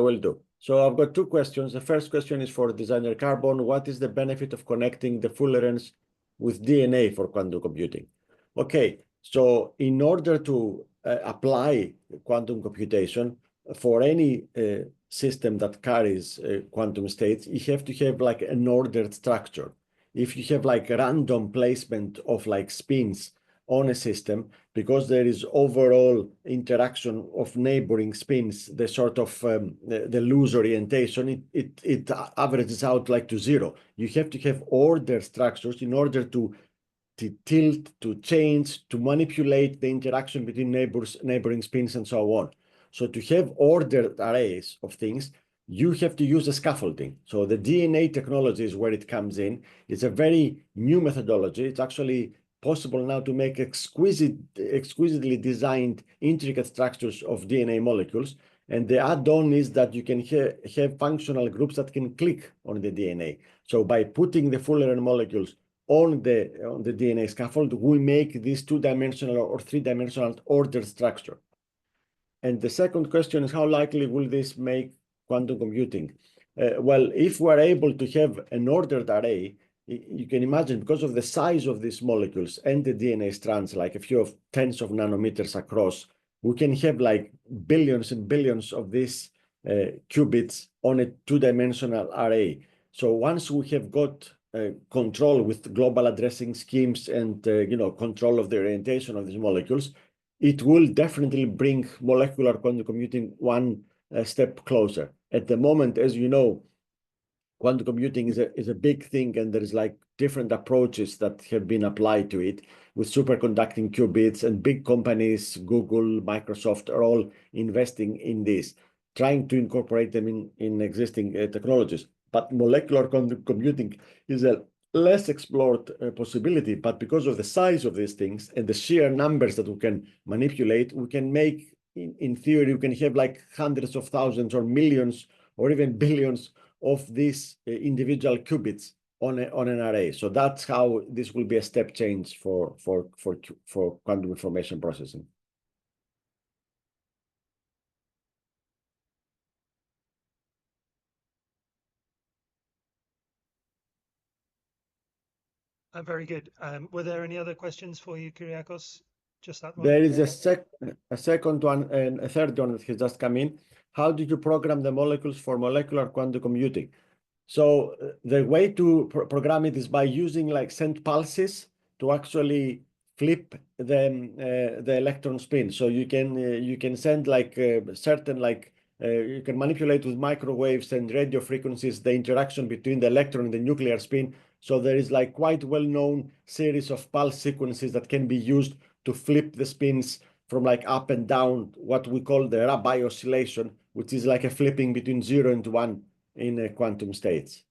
will do. So I've got two questions. The first question is for designer Carbon. What is the benefit of connecting the fullerenes with DNA for quantum computing? Okay, so in order to apply quantum computation for any system that carries quantum states, you have to have like an ordered structure. If you have like a random placement of like spins on a system, because there is overall interaction of neighboring spins, the sort of the loose orientation, it averages out like to zero. You have to have ordered structures in order to tilt, to change, to manipulate the interaction between neighboring spins and so on. So to have ordered arrays of things, you have to use a scaffolding. So the DNA technology is where it comes in. It's a very new methodology. It's actually possible now to make exquisitely designed, intricate structures of DNA molecules. And the add-on is that you can have functional groups that can click on the DNA. So by putting the Fullerene molecules on the DNA scaffold, we make this two-dimensional or three-dimensional ordered structure. And the second question is, how likely will this make quantum computing? Well, if we're able to have an ordered array, you can imagine, because of the size of these molecules and the DNA strands, like a few of tens of nanometers across, we can have like billions and billions of these qubits on a two-dimensional array. So once we have got control with global addressing schemes and control of the orientation of these molecules, it will definitely bring molecular quantum computing one step closer. At the moment, as you know, quantum computing is a big thing, and there is like different approaches that have been applied to it with superconducting qubits, and big companies, Google, Microsoft, are all investing in this, trying to incorporate them in existing technologies. But molecular quantum computing is a less explored possibility, but because of the size of these things and the sheer numbers that we can manipulate, we can make, in theory, we can have like hundreds of thousands or millions or even billions of these individual qubits on an array. So that's how this will be a step change for quantum information processing. Very good. Were there any other questions for you, Kyriakos? Just that one? There is a second one and a third one that has just come in. How did you program the molecules for molecular quantum computing? So the way to program it is by using like send pulses to actually flip the electron spin. So you can send like certain you can manipulate with microwaves and radio frequencies the interaction between the electron and the nuclear spin. So there is like quite well-known series of pulse sequences that can be used to flip the spins from like up and down, what we call the Rabi oscillation, which is like a flipping between 0 and 1 in quantum states.